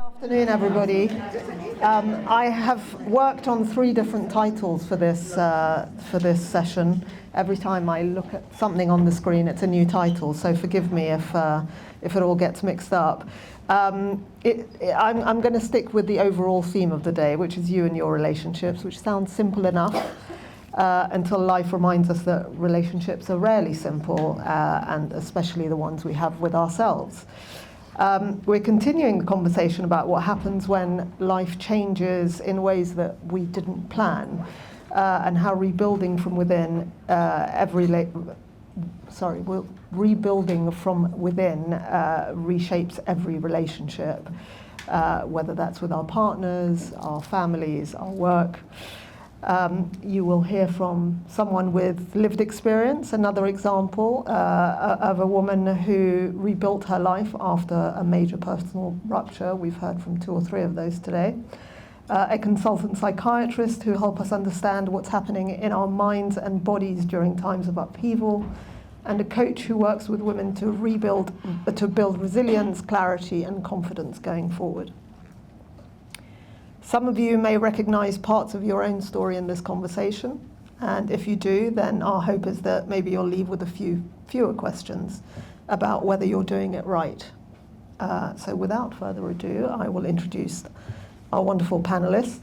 Afternoon, everybody. I have worked on 3 different titles for this session. Every time I look at something on the screen, it's a new title. So forgive me if it all gets mixed up. I'm going to stick with the overall theme of the day, which is you and your relationships, which sounds simple enough until life reminds us that relationships are rarely simple, and especially the ones we have with ourselves. We're continuing the conversation about what happens when life changes in ways that we didn't plan, and how rebuilding from within rebuilding from within reshapes every relationship, whether that's with our partners, our families, our work. You will hear from someone with lived experience, another example of a woman who rebuilt her life after a major personal rupture. We've heard from 2 or 3 of those today. A consultant psychiatrist who help us understand what's happening in our minds and bodies during times of upheaval, and a coach who works with women to build resilience, clarity, and confidence going forward. Some of you may recognize parts of your own story in this conversation, and if you do, then our hope is that maybe you'll leave with a fewer questions about whether you're doing it right. So without further ado, I will introduce our wonderful panelists.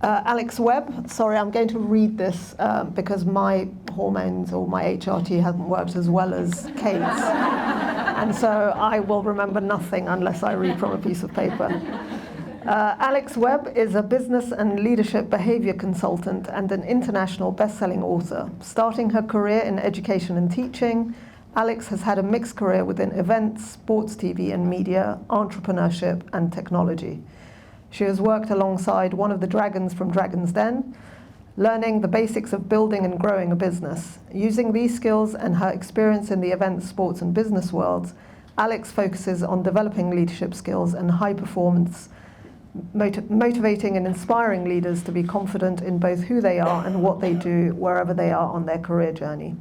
Alex Webb, sorry, I'm going to read this because my hormones or my HRT hasn't worked as well as Kate's, and so I will remember nothing unless I read from a piece of paper. Alex Webb is a business and leadership behavior consultant and an international best-selling author. Starting her career in education and teaching, Alex has had a mixed career within events, sports TV and media, entrepreneurship and technology. She has worked alongside one of the dragons from Dragon's Den, learning the basics of building and growing a business. Using these skills and her experience in the events, sports and business worlds, Alex focuses on developing leadership skills and high performance, motivating and inspiring leaders to be confident in both who they are and what they do wherever they are on their career journey.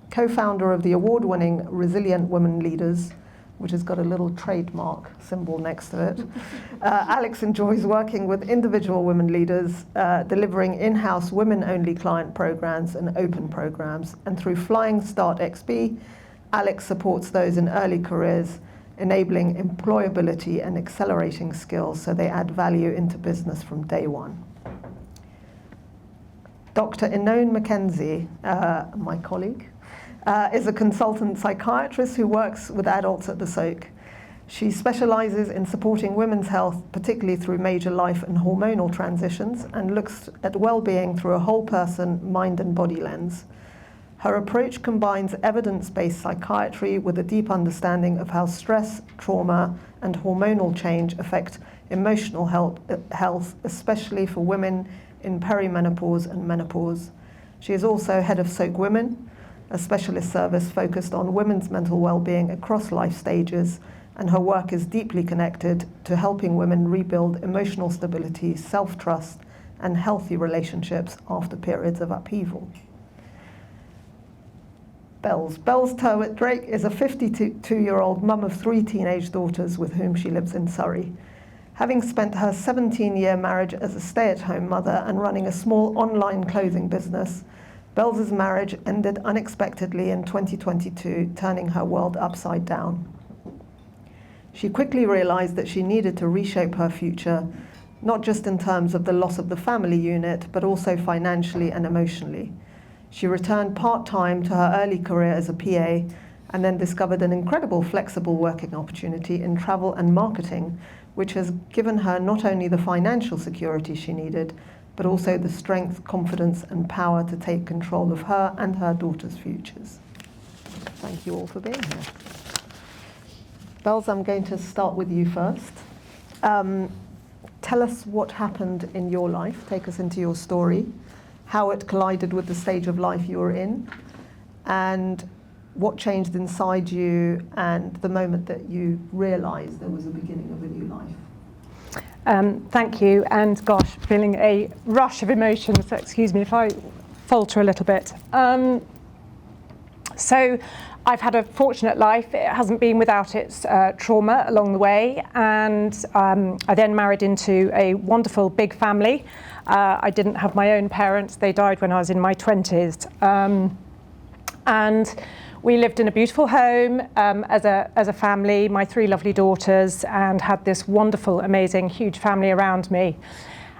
Co-founder of the award-winning Resilient Women Leaders, which has got a little trademark symbol next to it. Alex enjoys working with individual women leaders, delivering in-house women-only client programs and open programs. And through Flying Start XP, Alex supports those in early careers, enabling employability and accelerating skills so they add value into business from day one. Dr. Enone McKenzie, my colleague, is a consultant psychiatrist who works with adults at the Soke. She specializes in supporting women's health, particularly through major life and hormonal transitions, and looks at well-being through a whole person, mind and body lens. Her approach combines evidence-based psychiatry with a deep understanding of how stress, trauma, and hormonal change affect emotional health, especially for women in perimenopause and menopause. She is also head of Soke Women, a specialist service focused on women's mental well-being across life stages, and her work is deeply connected to helping women rebuild emotional stability, self-trust, and healthy relationships after periods of upheaval. Bels Tyrwhitt-Drake is a 52-year-old mum of 3 teenage daughters with whom she lives in Surrey. Having spent her 17-year marriage as a stay-at-home mother and running a small online clothing business, Bels's marriage ended unexpectedly in 2022, turning her world upside down. She quickly realized that she needed to reshape her future, not just in terms of the loss of the family unit, but also financially and emotionally. She returned part-time to her early career as a PA and then discovered an incredible flexible working opportunity in travel and marketing, which has given her not only the financial security she needed, but also the strength, confidence, and power to take control of her and her daughters' futures. Thank you all for being here. Bels, I'm going to start with you first. Tell us what happened in your life. Take us into your story, how it collided with the stage of life you were in, and what changed inside you and the moment that you realized there was a beginning of a new life. Thank you, and gosh, feeling a rush of emotions, so excuse me if I falter a little bit. So I've had a fortunate life. It hasn't been without its trauma along the way. And I then married into a wonderful big family. I didn't have my own parents. They died when I was in my 20s. And we lived in a beautiful home as a family, my 3 lovely daughters, and had this wonderful, amazing, huge family around me.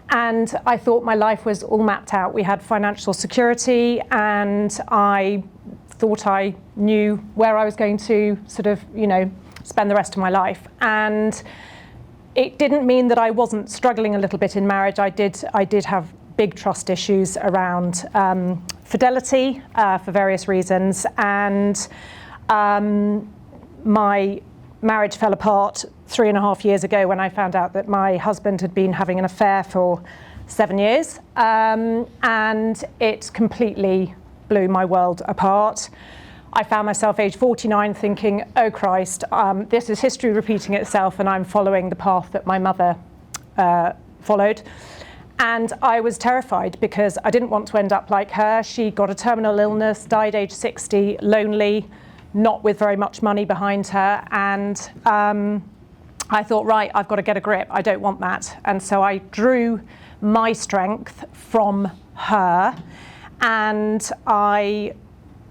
And I thought my life was all mapped out. We had financial security, and I thought I knew where I was going to sort of, spend the rest of my life. And it didn't mean that I wasn't struggling a little bit in marriage. I did have big trust issues around fidelity for various reasons, and my marriage fell apart 3.5 years ago when I found out that my husband had been having an affair for 7 years, and it completely blew my world apart. I found myself age 49 thinking, oh Christ, this is history repeating itself, and I'm following the path that my mother followed. And I was terrified because I didn't want to end up like her. She got a terminal illness, died age 60, lonely, not with very much money behind her. And I thought, right, I've got to get a grip. I don't want that. And so I drew my strength from her, and I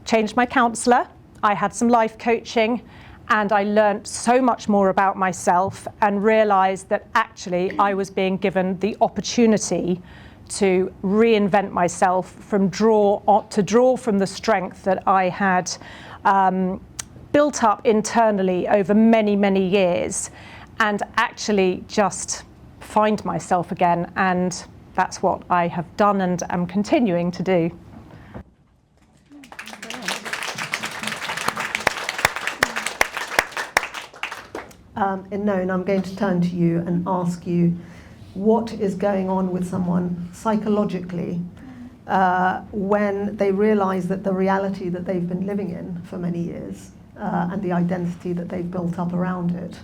changed my counsellor. I had some life coaching, and I learnt so much more about myself and realised that actually I was being given the opportunity to reinvent myself, to draw from the strength that I had built up internally over many, many years, and actually just find myself again. And that's what I have done and am continuing to do. Enone, I'm going to turn to you and ask you what is going on with someone psychologically when they realise that the reality that they've been living in for many years and the identity that they've built up around it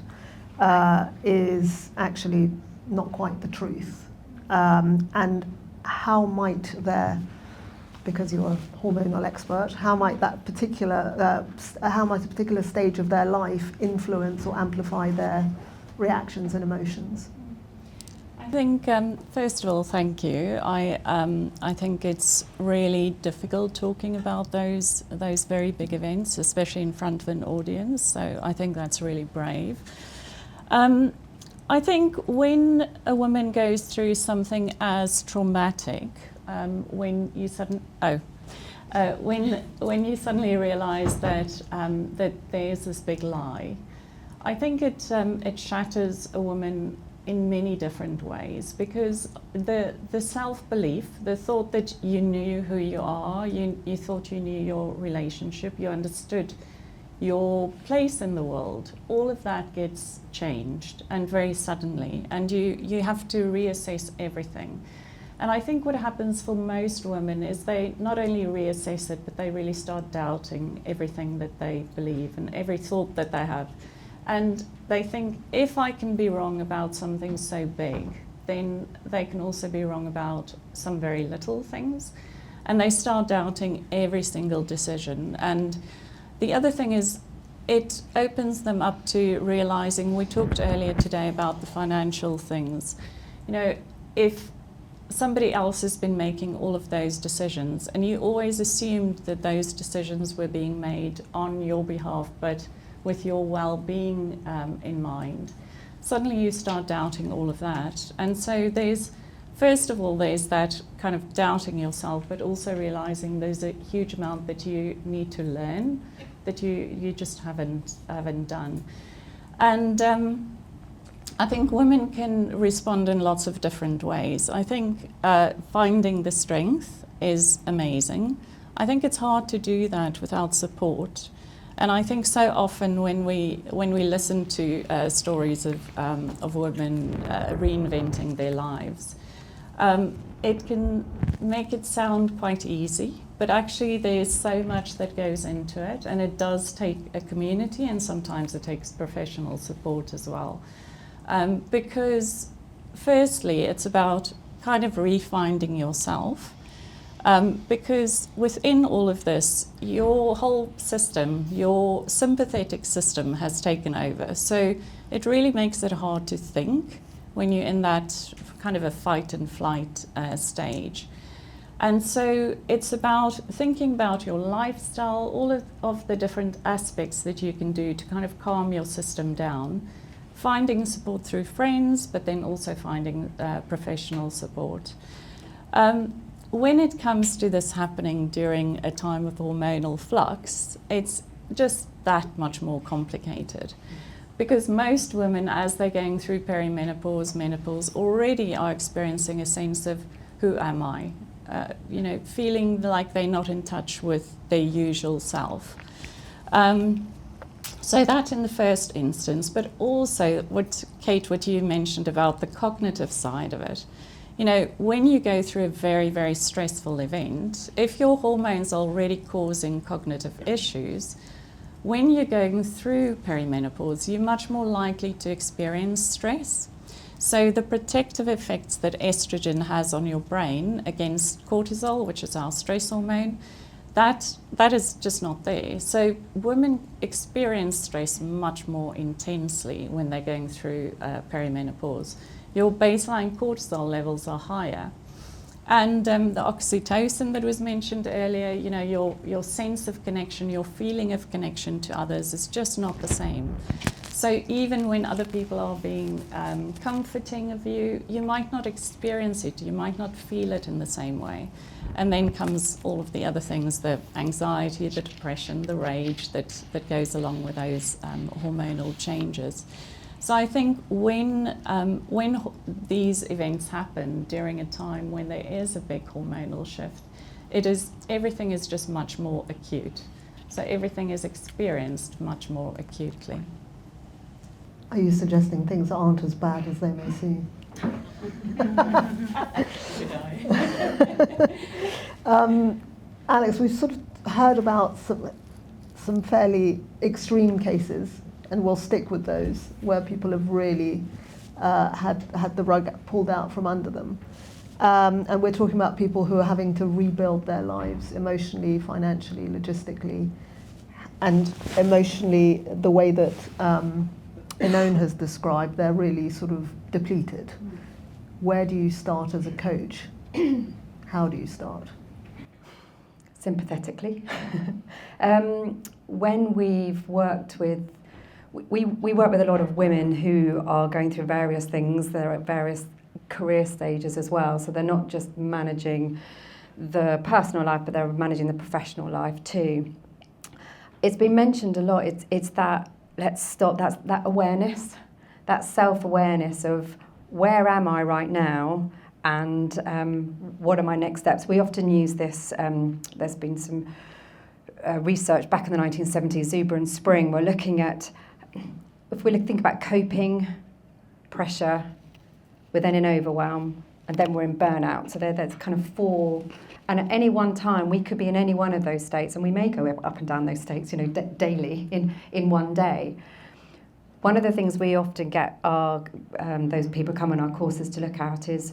is actually not quite the truth. And how might because you're a hormonal expert, how might a particular stage of their life influence or amplify their reactions and emotions? I think, first of all, thank you. I think it's really difficult talking about those very big events, especially in front of an audience. So I think that's really brave. I think when a woman goes through something as traumatic, when you suddenly realise that there's this big lie, I think it shatters a woman in many different ways, because the self-belief, the thought that you knew who you are, you thought you knew your relationship, you understood your place in the world, all of that gets changed, and very suddenly, and you have to reassess everything. And I think what happens for most women is they not only reassess it, but they really start doubting everything that they believe and every thought that they have. And they think, if I can be wrong about something so big, then they can also be wrong about some very little things. And they start doubting every single decision. And the other thing is, it opens them up to realizing, we talked earlier today about the financial things. If somebody else has been making all of those decisions, and you always assumed that those decisions were being made on your behalf, but with your well-being in mind, suddenly you start doubting all of that. And so first of all, there's that kind of doubting yourself, but also realizing there's a huge amount that you need to learn that you just haven't done. And I think women can respond in lots of different ways. I think finding the strength is amazing. I think it's hard to do that without support. And I think so often when we listen to stories of women reinventing their lives, it can make it sound quite easy, but actually there's so much that goes into it, and it does take a community, and sometimes it takes professional support as well. Because firstly, it's about kind of refinding yourself. Because within all of this, your whole system, your sympathetic system has taken over. So it really makes it hard to think when you're in that kind of a fight and flight stage. And so it's about thinking about your lifestyle, all of the different aspects that you can do to kind of calm your system down, finding support through friends, but then also finding professional support. When it comes to this happening during a time of hormonal flux, it's just that much more complicated. Because most women, as they're going through perimenopause, menopause, already are experiencing a sense of, who am I? Feeling like they're not in touch with their usual self. So that in the first instance, but also what you mentioned about the cognitive side of it. When you go through a very, very stressful event, if your hormones are already causing cognitive issues, when you're going through perimenopause, you're much more likely to experience stress. So the protective effects that estrogen has on your brain against cortisol, which is our stress hormone, that is just not there. So women experience stress much more intensely when they're going through perimenopause. Your baseline cortisol levels are higher. And the oxytocin that was mentioned earlier, your sense of connection, your feeling of connection to others is just not the same. So even when other people are being comforting of you, you might not experience it, you might not feel it in the same way. And then comes all of the other things, the anxiety, the depression, the rage that goes along with those hormonal changes. So I think when these events happen during a time when there is a big hormonal shift, everything is just much more acute. So everything is experienced much more acutely. Are you suggesting things aren't as bad as they may seem? Alex, we've sort of heard about some fairly extreme cases, and we'll stick with those where people have really had the rug pulled out from under them. And we're talking about people who are having to rebuild their lives emotionally, financially, logistically, and emotionally the way that Enone has described, they're really sort of depleted. Where do you start as a coach? How do you start? Sympathetically. When we've worked with, we work with a lot of women who are going through various things. They're at various career stages as well. So they're not just managing the personal life, but they're managing the professional life too. It's been mentioned a lot. It's that, let's stop, that awareness, that self-awareness of where am I right now and what are my next steps. We often use this, there's been some research back in the 1970s, Zuber and Spring, we're looking at, if we think about coping, pressure, we're then in overwhelm, and then we're in burnout. So there's kind of four, and at any one time we could be in any one of those states, and we may go up and down those states, daily in one day. One of the things we often get our those people come on our courses to look at is,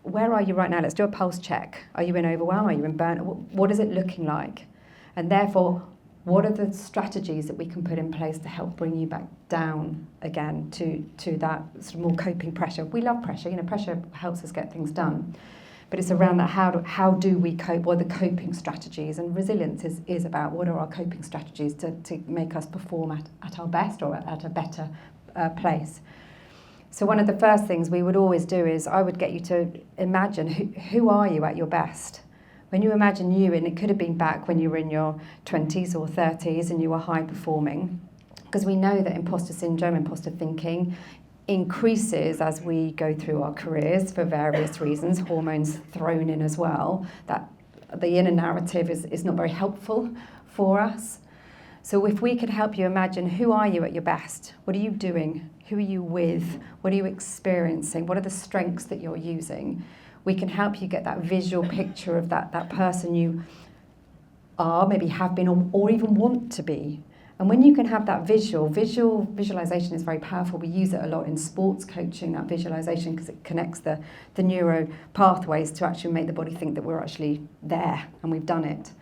where are you right now? Let's do a pulse check. Are you in overwhelm? Are you in burnout? What is it looking like? And therefore, what are the strategies that we can put in place to help bring you back down again to that sort of more coping pressure? We love pressure. Pressure helps us get things done. But it's around that, how do we cope? What are the coping strategies? And resilience is about what are our coping strategies to make us perform at our best or at a better place. So one of the first things we would always do is I would get you to imagine who are you at your best? When you imagine you, and it could have been back when you were in your 20s or 30s and you were high performing, because we know that imposter syndrome, imposter thinking increases as we go through our careers for various reasons, hormones thrown in as well, that the inner narrative is not very helpful for us. So if we could help you imagine, who are you at your best? What are you doing? Who are you with? What are you experiencing? What are the strengths that you're using? We can help you get that visual picture of that person you are, maybe have been, or even want to be. And when you can have that visualization is very powerful. We use it a lot in sports coaching, that visualization, because it connects the neuro pathways to actually make the body think that we're actually there and we've done it.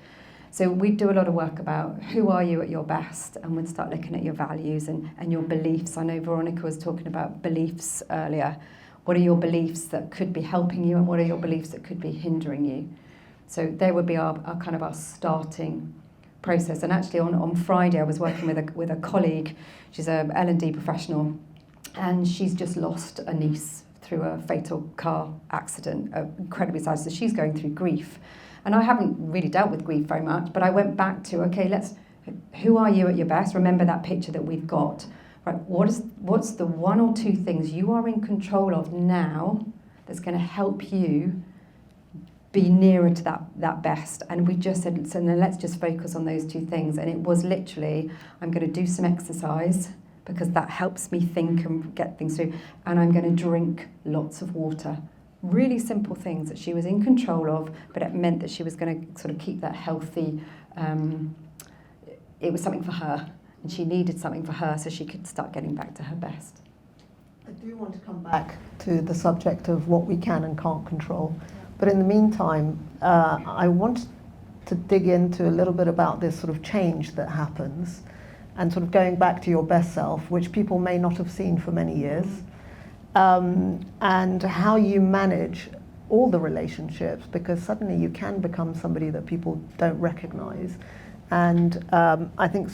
So we do a lot of work about who are you at your best, and we'd start looking at your values and your beliefs. I know Veronica was talking about beliefs earlier. What are your beliefs that could be helping you, and what are your beliefs that could be hindering you? So they would be our kind of our starting process. And actually on Friday I was working with a colleague. She's a L&D professional, and she's just lost a niece through a fatal car accident, incredibly sad. So she's going through grief. And I haven't really dealt with grief very much, but I went back to, okay, who are you at your best? Remember that picture that we've got. Right, what's the one or two things you are in control of now that's going to help you be nearer to that best? And we just said, so then let's just focus on those two things. And it was literally, I'm going to do some exercise because that helps me think and get things through. And I'm going to drink lots of water. Really simple things that she was in control of, but it meant that she was going to sort of keep that healthy. It was something for her, and she needed something for her so she could start getting back to her best. I do want to come back to the subject of what we can and can't control. But in the meantime, I want to dig into a little bit about this sort of change that happens, and sort of going back to your best self, which people may not have seen for many years, and how you manage all the relationships, because suddenly you can become somebody that people don't recognize. And I think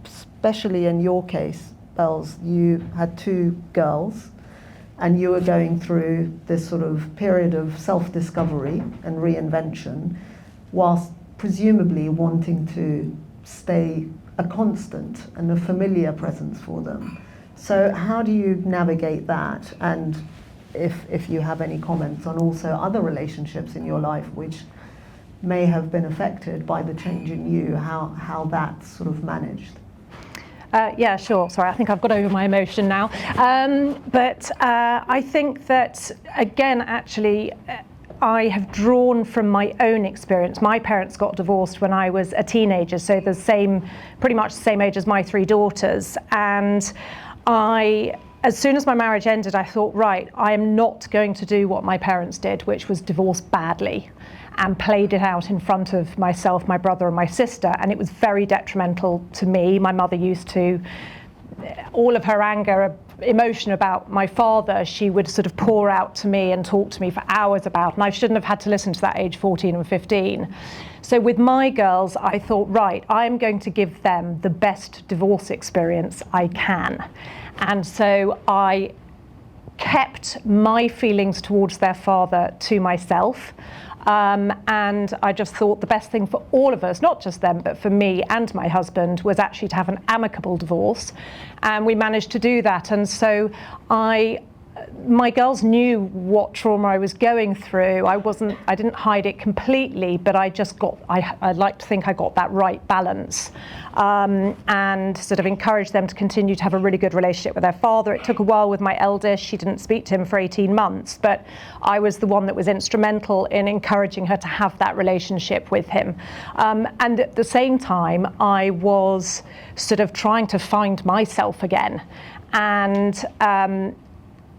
especially in your case, Bels, you had two girls, and you were going through this sort of period of self-discovery and reinvention, whilst presumably wanting to stay a constant and a familiar presence for them. So how do you navigate that? And if you have any comments on also other relationships in your life which may have been affected by the change in you, how that's sort of managed? Yeah, sure. Sorry, I think I've got over my emotion now. But I think that, again, actually, I have drawn from my own experience. My parents got divorced when I was a teenager, so pretty much the same age as my three daughters. And as soon as my marriage ended, I thought, right, I am not going to do what my parents did, which was divorce badly, and played it out in front of myself, my brother and my sister. And it was very detrimental to me. My mother used to, all of her anger, emotion about my father, she would sort of pour out to me and talk to me for hours about, and I shouldn't have had to listen to that age 14 and 15. So with my girls, I thought, right, I'm going to give them the best divorce experience I can. And so I kept my feelings towards their father to myself. And I just thought the best thing for all of us, not just them, but for me and my husband, was actually to have an amicable divorce. And we managed to do that. And so my girls knew what trauma I was going through. I didn't hide it completely, but I like to think I got that right balance, and sort of encouraged them to continue to have a really good relationship with their father. It took a while with my eldest. She didn't speak to him for 18 months, but I was the one that was instrumental in encouraging her to have that relationship with him. And at the same time, I was sort of trying to find myself again. And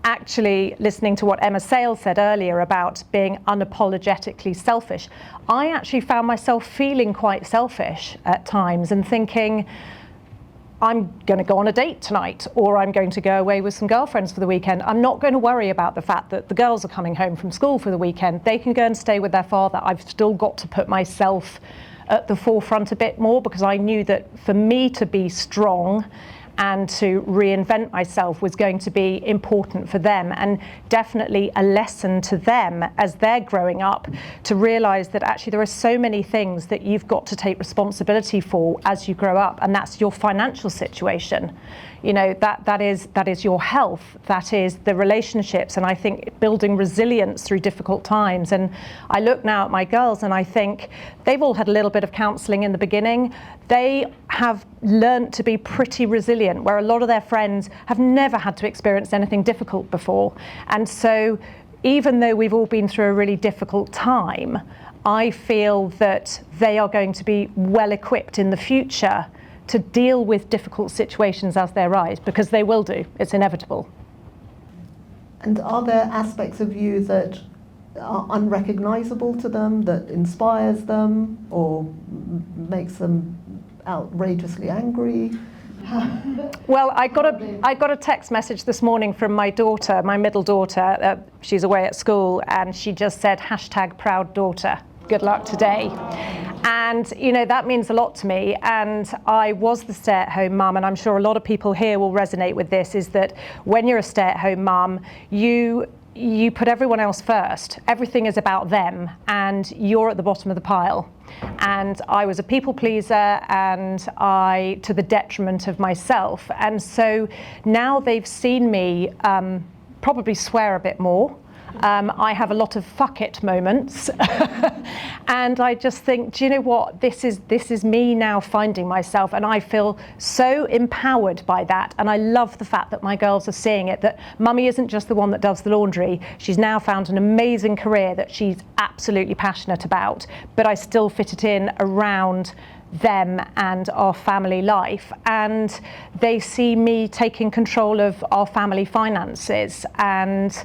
actually, listening to what Emma Sales said earlier about being unapologetically selfish, I actually found myself feeling quite selfish at times and thinking, I'm going to go on a date tonight, or I'm going to go away with some girlfriends for the weekend. I'm not going to worry about the fact that the girls are coming home from school for the weekend. They can go and stay with their father. I've still got to put myself at the forefront a bit more, because I knew that for me to be strong and to reinvent myself was going to be important for them, and definitely a lesson to them as they're growing up, to realize that actually there are so many things that you've got to take responsibility for as you grow up, and that's your financial situation. You know, that is your health, that is the relationships, and I think building resilience through difficult times. And I look now at my girls and I think they've all had a little bit of counselling in the beginning. They have learnt to be pretty resilient, where a lot of their friends have never had to experience anything difficult before. And so even though we've all been through a really difficult time, I feel that they are going to be well equipped in the future to deal with difficult situations as they arise, because they will do. It's inevitable. And are there aspects of you that are unrecognisable to them, that inspires them or makes them outrageously angry? Well, I got a text message this morning from my daughter, my middle daughter. She's away at school, and she just said #ProudDaughter. Good luck today. And that means a lot to me. And I was the stay-at-home mum, and I'm sure a lot of people here will resonate with this, is that when you're a stay-at-home mum, you put everyone else first. Everything is about them, and you're at the bottom of the pile. And I was a people pleaser, and to the detriment of myself. And so now they've seen me probably swear a bit more. I have a lot of fuck it moments. And I just think, do you know what? This is me now finding myself, and I feel so empowered by that. And I love the fact that my girls are seeing it, that mummy isn't just the one that does the laundry. She's now found an amazing career that she's absolutely passionate about, but I still fit it in around them and our family life. And they see me taking control of our family finances, and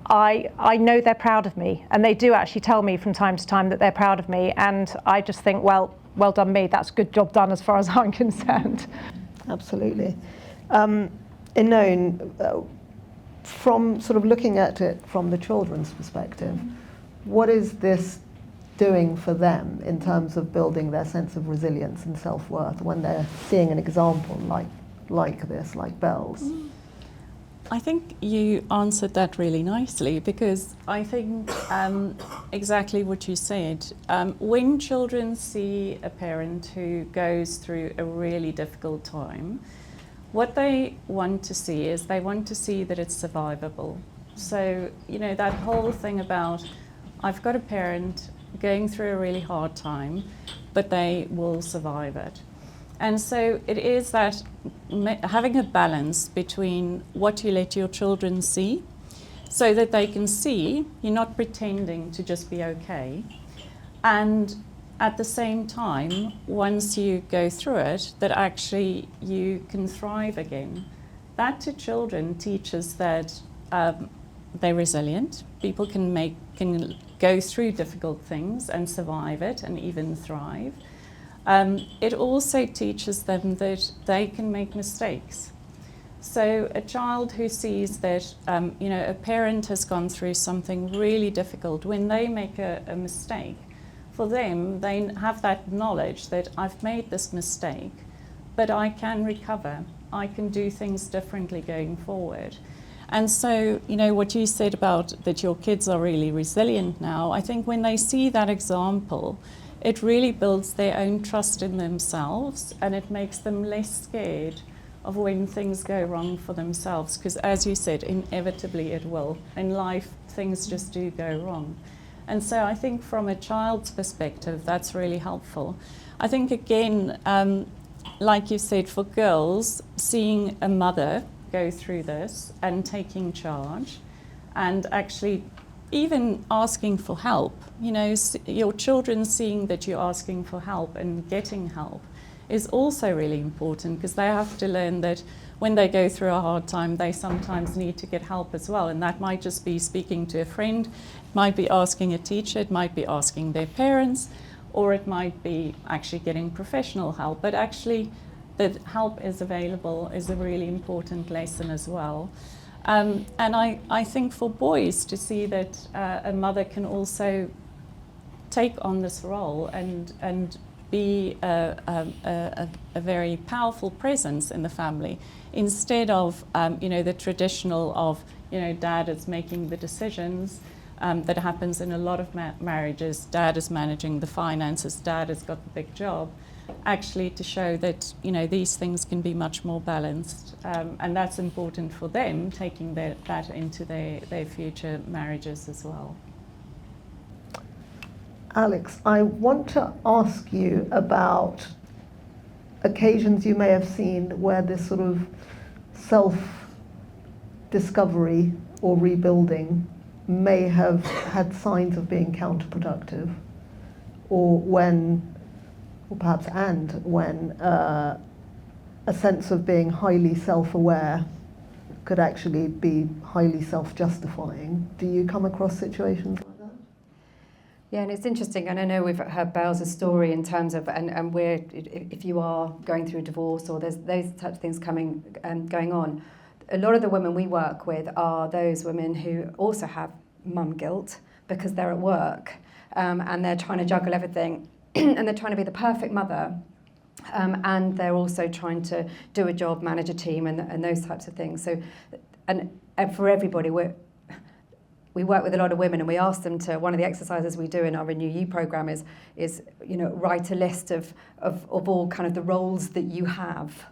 I know they're proud of me, and they do actually tell me from time to time that they're proud of me, and I just think, well done me, that's a good job done as far as I'm concerned. Absolutely. Enone, from sort of looking at it from the children's perspective, what is this doing for them in terms of building their sense of resilience and self-worth when they're seeing an example like this, like Bels? I think you answered that really nicely, because I think exactly what you said. When children see a parent who goes through a really difficult time, what they want to see is they want to see that it's survivable. So, that whole thing about, I've got a parent going through a really hard time, but they will survive it. And so it is that having a balance between what you let your children see, so that they can see you're not pretending to just be okay, and at the same time, once you go through it, that actually you can thrive again. That to children teaches that they're resilient. People can go through difficult things and survive it and even thrive. It also teaches them that they can make mistakes. So a child who sees that a parent has gone through something really difficult, when they make a mistake, for them, they have that knowledge that I've made this mistake, but I can recover. I can do things differently going forward. And so, what you said about that your kids are really resilient now, I think when they see that example, it really builds their own trust in themselves, and it makes them less scared of when things go wrong for themselves. Because as you said, inevitably it will. In life, things just do go wrong. And so I think from a child's perspective, that's really helpful. I think again, like you said, for girls, seeing a mother go through this and taking charge, and actually even asking for help, your children seeing that you're asking for help and getting help is also really important, because they have to learn that when they go through a hard time, they sometimes need to get help as well. And that might just be speaking to a friend, it might be asking a teacher, it might be asking their parents, or it might be actually getting professional help. But actually, that help is available is a really important lesson as well. And I think for boys to see that a mother can also take on this role and be a very powerful presence in the family, instead of the traditional of dad is making the decisions that happens in a lot of marriages. Dad is managing the finances. Dad has got the big job. Actually, to show that these things can be much more balanced, and that's important for them, taking that into their future marriages as well. Alex, I want to ask you about occasions you may have seen where this sort of self-discovery or rebuilding may have had signs of being counterproductive, or when or perhaps when a sense of being highly self-aware could actually be highly self-justifying. Do you come across situations like that? Yeah, and it's interesting, and I know we've heard Bels' story in terms of, and we're, if you are going through a divorce or there's those types of things going on, a lot of the women we work with are those women who also have mum guilt because they're at work and they're trying to juggle everything and they're trying to be the perfect mother. And they're also trying to do a job, manage a team, and those types of things. So, and for everybody, we work with a lot of women, and we ask them to. One of the exercises we do in our Renew You program is write a list of all kind of the roles that you have.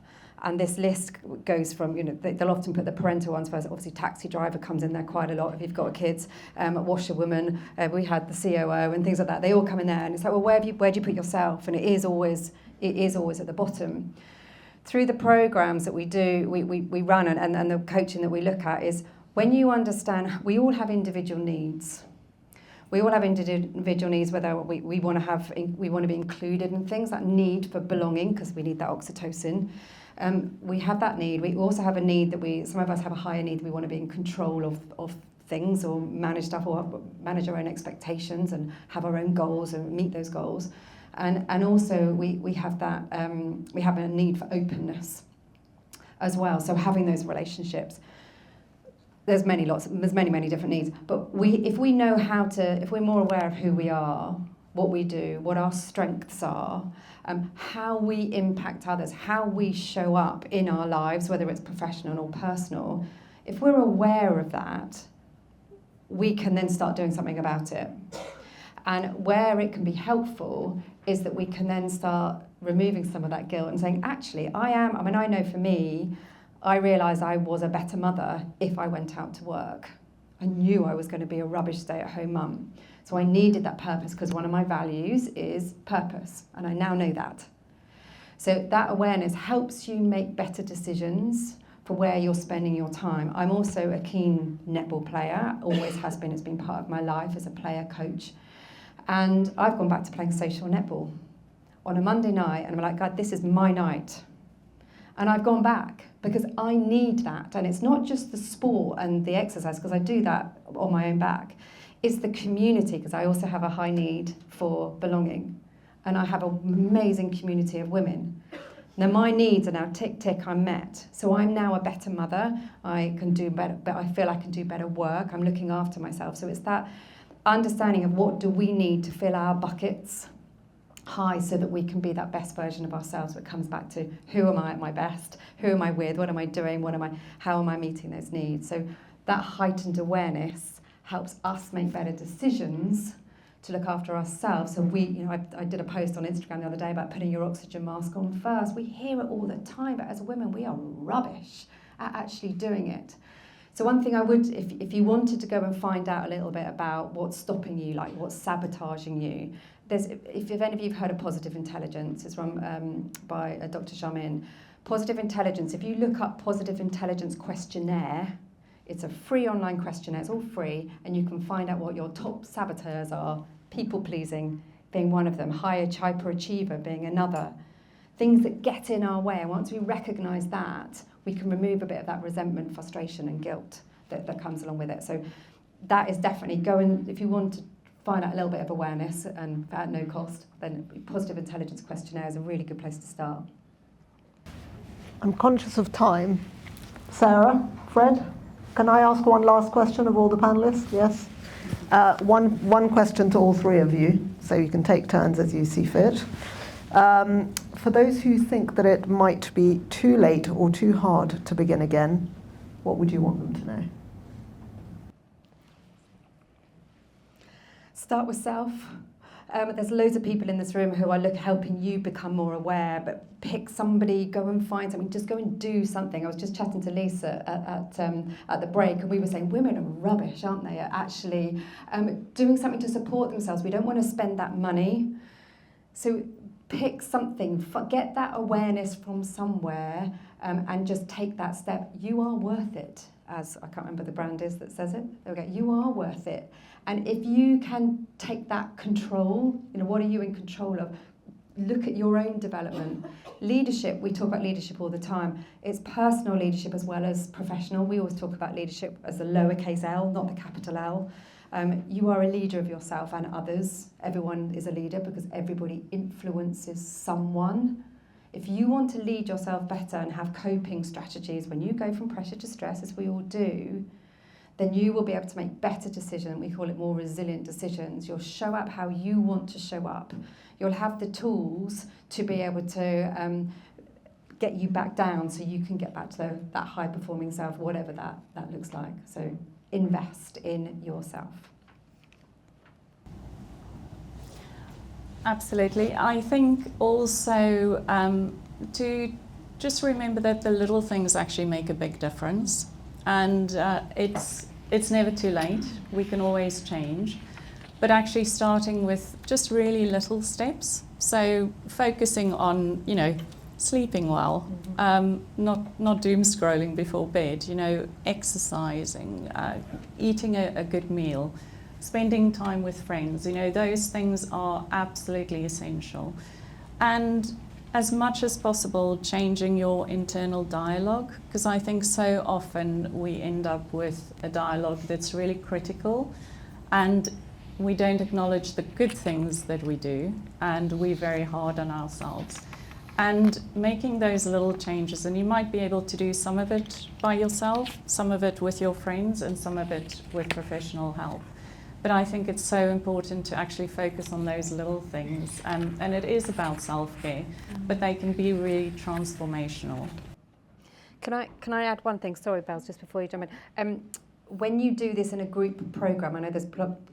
And this list goes from, they'll often put the parental ones first. Obviously, taxi driver comes in there quite a lot if you've got kids. Washerwoman, we had the COO and things like that. They all come in there, and it's like, well, where do you put yourself? And it is always at the bottom. Through the programs that we do, we run and the coaching that we look at is when you understand we all have individual needs. We all have individual needs, whether we want to be included in things, that need for belonging, because we need that oxytocin. We have that need. We also have a need that some of us have a higher need that we want to be in control of things or manage stuff or manage our own expectations and have our own goals and meet those goals. And also we have that, we have a need for openness as well. So having those relationships, there's many different needs. But if we know if we're more aware of who we are, what we do, what our strengths are, how we impact others, how we show up in our lives, whether it's professional or personal, if we're aware of that, we can then start doing something about it. And where it can be helpful is that we can then start removing some of that guilt and saying, actually, I know for me, I realised I was a better mother if I went out to work. I knew I was going to be a rubbish stay-at-home mum. So I needed that purpose because one of my values is purpose, and I now know that. So that awareness helps you make better decisions for where you're spending your time. I'm also a keen netball player, always has been. It's been part of my life as a player coach. And I've gone back to playing social netball on a Monday night, and I'm like, God, this is my night. And I've gone back because I need that. And it's not just the sport and the exercise, because I do that on my own back. It's the community, because I also have a high need for belonging. And I have an amazing community of women. Now my needs are now tick, I'm met. So I'm now a better mother. I can do better, but I feel I can do better work. I'm looking after myself. So it's that understanding of what do we need to fill our buckets high so that we can be that best version of ourselves. It comes back to who am I at my best? Who am I with? What am I doing? How am I meeting those needs? So that heightened awareness helps us make better decisions to look after ourselves. So I did a post on Instagram the other day about putting your oxygen mask on first. We hear it all the time, but as women, we are rubbish at actually doing it. So one thing I would, if you wanted to go and find out a little bit about what's stopping you, like what's sabotaging you, if any of you have heard of positive intelligence, it's run by Dr. Jamin. Positive intelligence, if you look up positive intelligence questionnaire, it's a free online questionnaire, it's all free, and you can find out what your top saboteurs are, people-pleasing being one of them, hyperachiever being another, things that get in our way. And once we recognise that, we can remove a bit of that resentment, frustration and guilt that comes along with it. So that is definitely if you want to find out a little bit of awareness and at no cost, then positive intelligence questionnaire is a really good place to start. I'm conscious of time. Sarah, Fred, can I ask one last question of all the panellists? Yes. One question to all three of you, so you can take turns as you see fit. For those who think that it might be too late or too hard to begin again, what would you want them to know? Start with self. There's loads of people in this room who are helping you become more aware, but pick somebody, go and find something, just go and do something. I was just chatting to Lisa at the break, and we were saying women are rubbish, aren't they, at actually doing something to support themselves. We don't want to spend that money. So pick something, get that awareness from somewhere, and just take that step. You are worth it, as I can't remember the brand is that says it. Okay, you are worth it. And if you can take that control, what are you in control of? look at your own development. Leadership, we talk about leadership all the time. It's personal leadership as well as professional. We always talk about leadership as a lowercase L, not the capital L. You are a leader of yourself and others. Everyone is a leader because everybody influences someone. If you want to lead yourself better and have coping strategies when you go from pressure to stress, as we all do, then you will be able to make better decisions. We call it more resilient decisions. You'll show up how you want to show up. You'll have the tools to be able to get you back down so you can get back to that high-performing self, whatever that looks like. So invest in yourself. Absolutely. I think also to just remember that the little things actually make a big difference. And it's never too late. We can always change. But actually starting with just really little steps. So focusing on, sleeping well, not doom scrolling before bed, exercising, eating a good meal, spending time with friends, those things are absolutely essential. And as much as possible, changing your internal dialogue, because I think so often we end up with a dialogue that's really critical and we don't acknowledge the good things that we do and we're very hard on ourselves. And making those little changes, and you might be able to do some of it by yourself, some of it with your friends, and some of it with professional help. But I think it's so important to actually focus on those little things, and it is about self-care, but they can be really transformational. Can I add one thing? Sorry, Bels, just before you jump in. When you do this in a group program, I know there's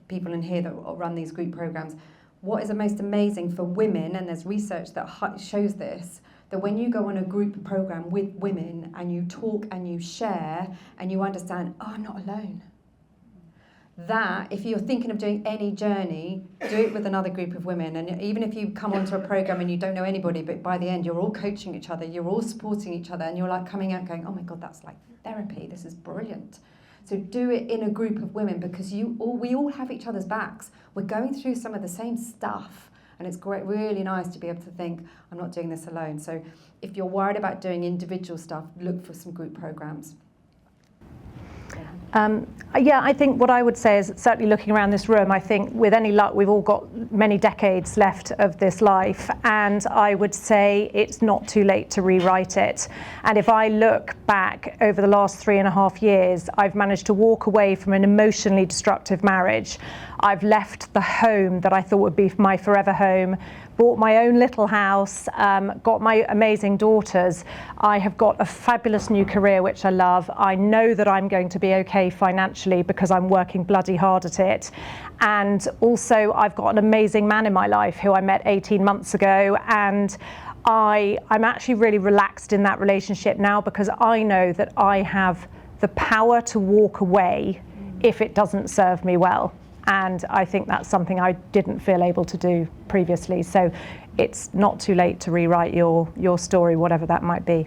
people in here that run these group programs. What is the most amazing for women, and there's research that shows this, that when you go on a group program with women and you talk and you share and you understand, oh, I'm not alone. That, if you're thinking of doing any journey, do it with another group of women. And even if you come onto a program and you don't know anybody, but by the end you're all coaching each other, you're all supporting each other, and you're like coming out going, oh my God, that's like therapy, this is brilliant. So do it in a group of women, because we all have each other's backs. We're going through some of the same stuff, and it's great, really nice to be able to think, I'm not doing this alone. So if you're worried about doing individual stuff, look for some group programs. I think what I would say is, certainly looking around this room, I think with any luck we've all got many decades left of this life, and I would say it's not too late to rewrite it. And if I look back over the last 3.5 years, I've managed to walk away from an emotionally destructive marriage. I've left the home that I thought would be my forever home, bought my own little house, got my amazing daughters. I have got a fabulous new career, which I love. I know that I'm going to be okay financially because I'm working bloody hard at it. And also I've got an amazing man in my life who I met 18 months ago, and I'm actually really relaxed in that relationship now, because I know that I have the power to walk away if it doesn't serve me well. And I think that's something I didn't feel able to do previously. So it's not too late to rewrite your story, whatever that might be.